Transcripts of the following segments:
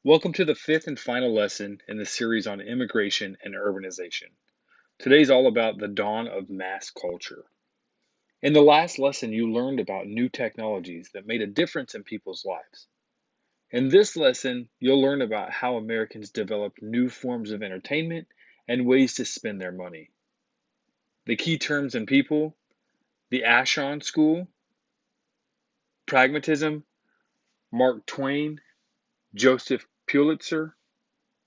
Welcome to the fifth and final lesson in the series on immigration and urbanization. Today's all about the dawn of mass culture. In the last lesson, you learned about new technologies that made a difference in people's lives. In this lesson, you'll learn about how Americans developed new forms of entertainment and ways to spend their money. The key terms and people: the Ashon School, Pragmatism, Mark Twain, Joseph Pulitzer,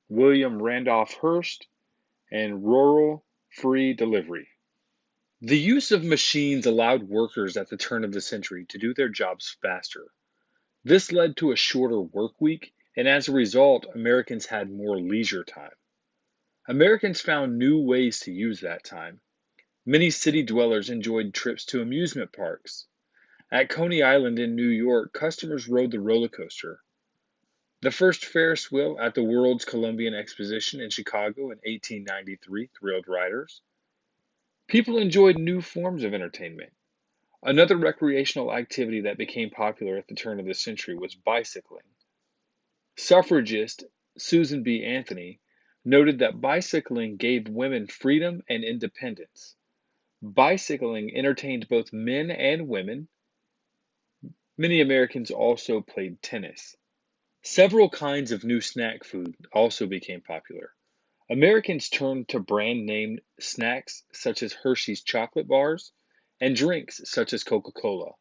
William Randolph Hearst, and rural free delivery. The use of machines allowed workers at the turn of the century to do their jobs faster. This led to a shorter work week, and as a result, Americans had more leisure time. Americans found new ways to use that time. Many city dwellers enjoyed trips to amusement parks. At Coney Island in New York, customers rode the roller coaster. The first Ferris wheel at the World's Columbian Exposition in Chicago in 1893 thrilled riders. People enjoyed new forms of entertainment. Another recreational activity that became popular at the turn of the century was bicycling. Suffragist Susan B. Anthony noted that bicycling gave women freedom and independence. Bicycling entertained both men and women. Many Americans also played tennis. Several kinds of new snack food also became popular. Americans turned to brand name snacks such as Hershey's chocolate bars and drinks such as Coca-Cola.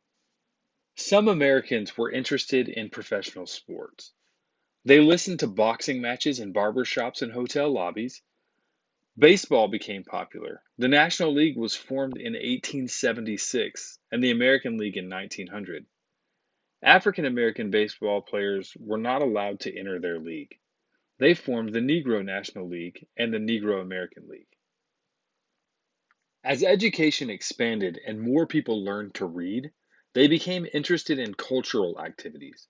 Some Americans were interested in professional sports. They listened to boxing matches in barber shops and hotel lobbies. Baseball became popular. The National League was formed in 1876 and the American League in 1900. African American baseball players were not allowed to enter their league. They formed the Negro National League and the Negro American League. As education expanded and more people learned to read, they became interested in cultural activities.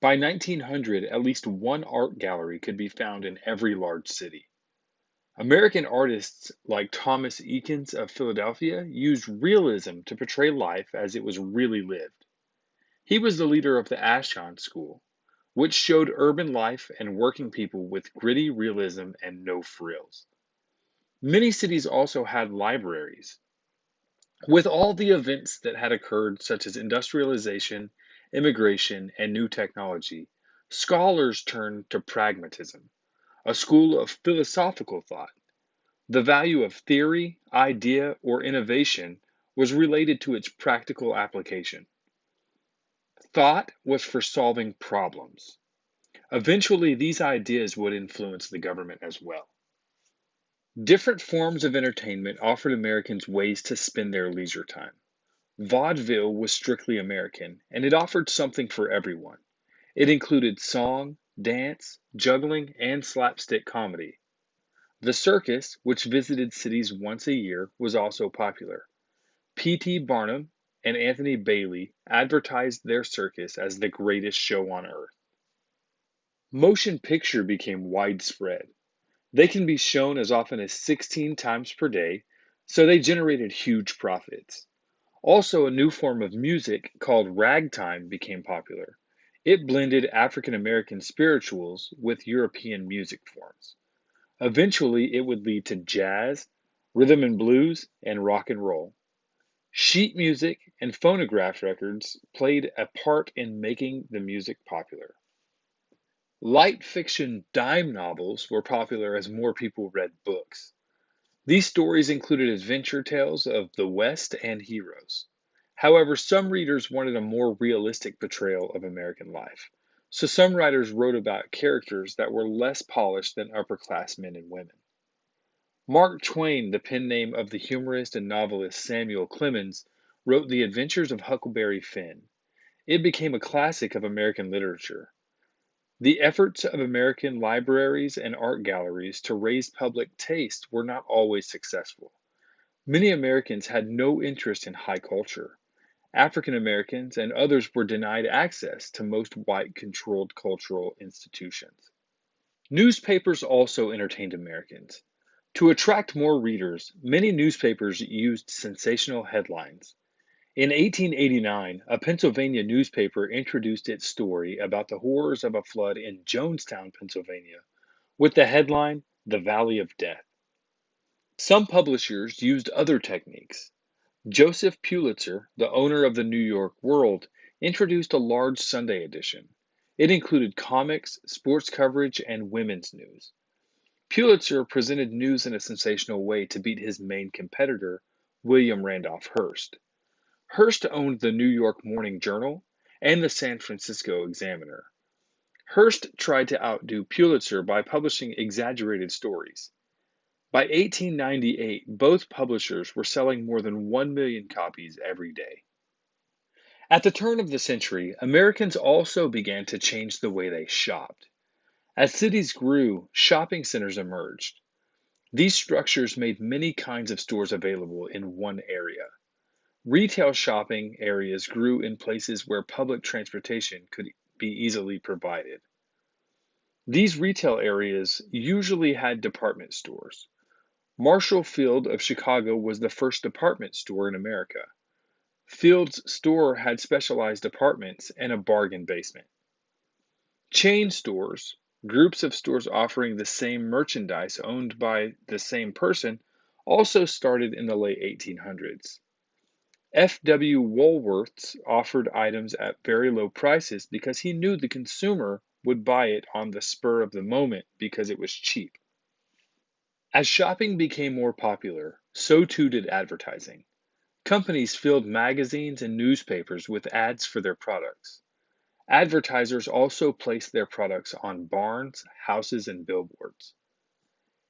By 1900, at least one art gallery could be found in every large city. American artists like Thomas Eakins of Philadelphia used realism to portray life as it was really lived. He was the leader of the Ashon School, which showed urban life and working people with gritty realism and no frills. Many cities also had libraries. With all the events that had occurred, such as industrialization, immigration, and new technology, scholars turned to pragmatism, a school of philosophical thought. The value of theory, idea, or innovation was related to its practical application. Thought was for solving problems. Eventually, these ideas would influence the government as well. Different forms of entertainment offered Americans ways to spend their leisure time. Vaudeville was strictly American, and it offered something for everyone. It included song, dance, juggling, and slapstick comedy. The circus, which visited cities once a year, was also popular. P.T. Barnum and Anthony Bailey advertised their circus as the greatest show on earth. Motion picture became widespread. They can be shown as often as 16 times per day, so they generated huge profits. Also, a new form of music called ragtime became popular. It blended African American spirituals with European music forms. Eventually, it would lead to jazz, rhythm and blues, and rock and roll. Sheet music and phonograph records played a part in making the music popular. Light fiction dime novels were popular as more people read books. These stories included adventure tales of the West and heroes. However, some readers wanted a more realistic portrayal of American life, so some writers wrote about characters that were less polished than upper class men and women. Mark Twain, the pen name of the humorist and novelist Samuel Clemens, wrote The Adventures of Huckleberry Finn. It became a classic of American literature. The efforts of American libraries and art galleries to raise public taste were not always successful. Many Americans had no interest in high culture. African Americans and others were denied access to most white controlled cultural institutions. Newspapers also entertained Americans. To attract more readers, many newspapers used sensational headlines. In 1889, a Pennsylvania newspaper introduced its story about the horrors of a flood in Jonestown, Pennsylvania, with the headline, The Valley of Death. Some publishers used other techniques. Joseph Pulitzer, the owner of the New York World, introduced a large Sunday edition. It included comics, sports coverage, and women's news. Pulitzer presented news in a sensational way to beat his main competitor, William Randolph Hearst. Hearst owned the New York Morning Journal and the San Francisco Examiner. Hearst tried to outdo Pulitzer by publishing exaggerated stories. By 1898, both publishers were selling more than 1 million copies every day. At the turn of the century, Americans also began to change the way they shopped. As cities grew, shopping centers emerged. These structures made many kinds of stores available in one area. Retail shopping areas grew in places where public transportation could be easily provided. These retail areas usually had department stores. Marshall Field of Chicago was the first department store in America. Field's store had specialized apartments and a bargain basement. Chain stores, groups of stores offering the same merchandise owned by the same person, also started in the late 1800s. F.W. Woolworths offered items at very low prices because he knew the consumer would buy it on the spur of the moment because it was cheap. As shopping became more popular, so too did advertising. Companies filled magazines and newspapers with ads for their products. Advertisers also placed their products on barns, houses, and billboards.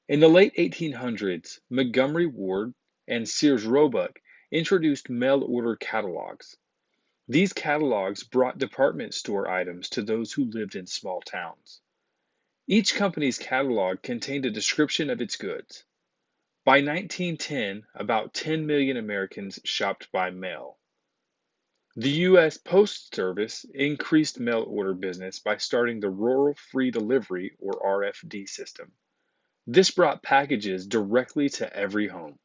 In the late 1800s, Montgomery Ward and Sears Roebuck introduced mail order catalogs. These catalogs brought department store items to those who lived in small towns. Each company's catalog contained a description of its goods. By 1910, about 10 million Americans shopped by mail. The U.S. Post Service increased mail order business by starting the Rural Free Delivery or RFD system. This brought packages directly to every home.